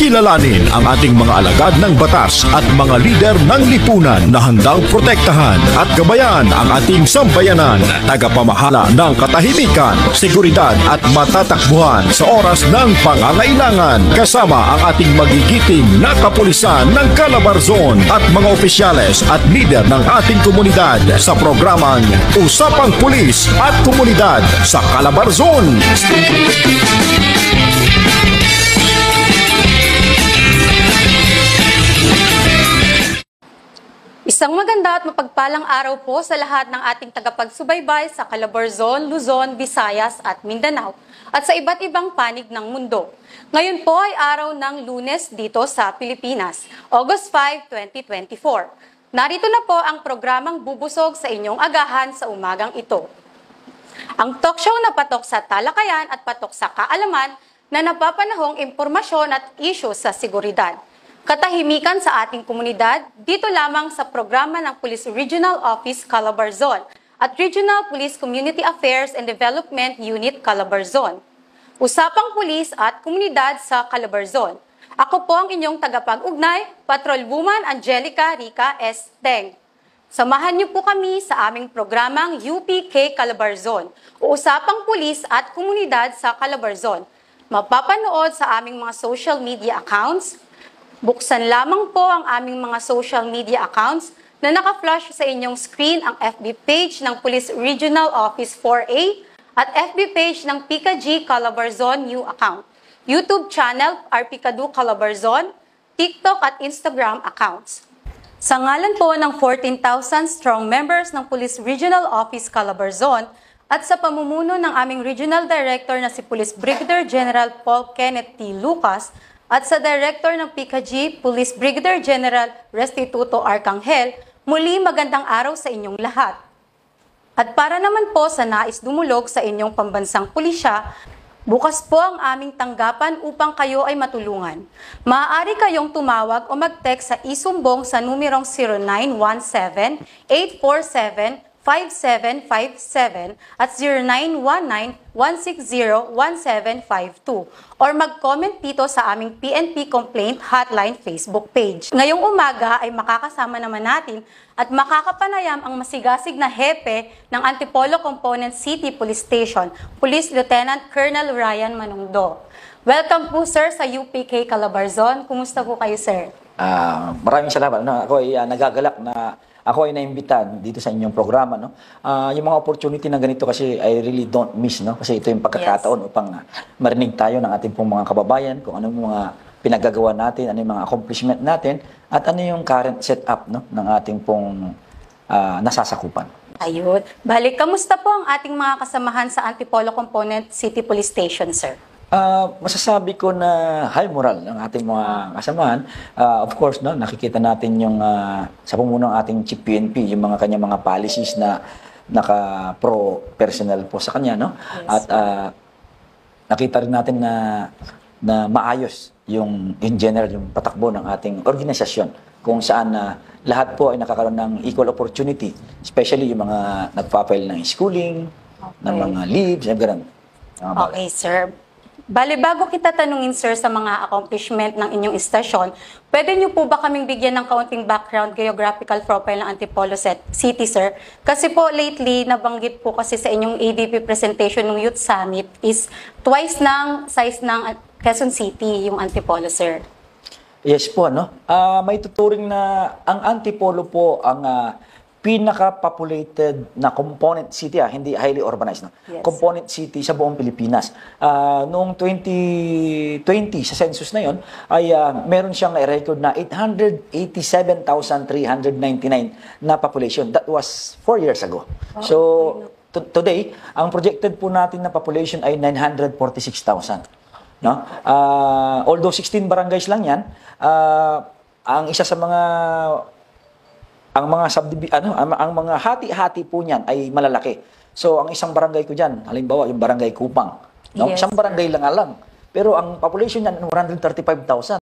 Kilalanin ang ating mga alagad ng batas at mga lider ng lipunan na handang protektahan at gabayan ang ating sambayanan. Tagapamahala ng katahimikan, seguridad at matatakbuhan sa oras ng pangangailangan. Kasama ang ating magigiting na kapulisan ng Calabarzon at mga opisyales at lider ng ating komunidad sa programang Usapang Pulis at Komunidad sa Calabarzon. Isang maganda at mapagpalang araw po sa lahat ng ating tagapagsubaybay sa Calabarzon, Luzon, Visayas at Mindanao at sa iba't ibang panig ng mundo. Ngayon po ay araw ng Lunes dito sa Pilipinas, August 5, 2024. Narito na po ang programang bubusog sa inyong agahan sa umagang ito. Ang talk show na patok sa talakayan at patok sa kaalaman na napapanahong impormasyon at isyu sa seguridad. Katahimikan sa ating komunidad, dito lamang sa programa ng Police Regional Office Calabarzon at Regional Police Community Affairs and Development Unit Calabarzon. Usapang Pulis at Komunidad sa Calabarzon. Ako po ang inyong tagapag-ugnay, Patrolwoman Angelica Rica S. Teng. Samahan niyo po kami sa aming programang UPK Calabarzon, Usapang Pulis at Komunidad sa Calabarzon. Mapapanood sa aming mga social media accounts. Buksan lamang po ang aming mga social media accounts na naka-flash sa inyong screen ang FB page ng Police Regional Office 4A at FB page ng PKG Calabarzon New Account, YouTube channel RPCADU Calabarzon, TikTok at Instagram accounts. Sa ngalan po ng 14,000 strong members ng Police Regional Office Calabarzon at sa pamumuno ng aming Regional Director na si Police Brigadier General Paul Kenneth T. Lucas, at sa Director ng PKG, Police Brigadier General Restituto Arcangel, muli magandang araw sa inyong lahat. At para naman po sa nais dumulog sa inyong pambansang pulisya, bukas po ang aming tanggapan upang kayo ay matulungan. Maaari kayong tumawag o mag-text sa isumbong sa numerong 0917-847-5757 at 0919-160-1752 or mag-comment dito sa aming PNP Complaint Hotline Facebook page. Ngayong umaga ay makakasama naman natin at makakapanayam ang masigasig na hepe ng Antipolo Component City Police Station, Police Lieutenant Colonel Ryan Manungdo. Welcome po sir sa UPK Calabarzon. Kumusta po kayo sir? Maraming salamat. Ako ay nagagalak na ako ay naimbitan dito sa inyong programa. Yung mga opportunity na ganito kasi I really don't miss. Kasi ito yung pagkakataon upang marinig tayo ng ating pong mga kababayan kung ano yung mga pinagagawa natin, ano yung mga accomplishment natin, at ano yung current setup ng ating pong nasasakupan. Ayun. Balik, kamusta po ang ating mga kasamahan sa Antipolo Component City Police Station, sir? Masasabi ko na high moral ng ating mga kasamahan. Of course, nakikita natin yung sa pumuno ng ating Chief PNP, yung mga kanyang mga policies na naka-pro personal po sa kanya. Yes, at nakita rin natin na maayos yung in general yung patakbo ng ating organisasyon kung saan lahat po ay nakakaroon ng equal opportunity, especially yung mga nagpa-file ng schooling, ng mga leaves, gano'n. Okay, sir. Bale, bago kita tanungin, sir, sa mga accomplishment ng inyong istasyon, pwede niyo po ba kaming bigyan ng kaunting background geographical profile ng Antipolo City, sir? Kasi po, lately, nabanggit po kasi sa inyong ADP presentation ng Youth Summit is twice ng size ng Quezon City, yung Antipolo, sir. Yes po, may tuturing na ang Antipolo po ang pinaka-populated na component city, hindi highly urbanized. Yes. Component city sa buong Pilipinas. Noong 2020, sa census na yon, ay meron siyang record na 887,399 na population. That was 4 years ago. Wow. So, today, ang projected po natin na population ay 946,000. Although 16 barangays lang yan, ang isa sa mga ang mga hati-hati po niyan ay malalaki. So, ang isang barangay ko diyan, halimbawa yung barangay Kupang, Yes, isang barangay lang. Pero ang population niyan 135,000.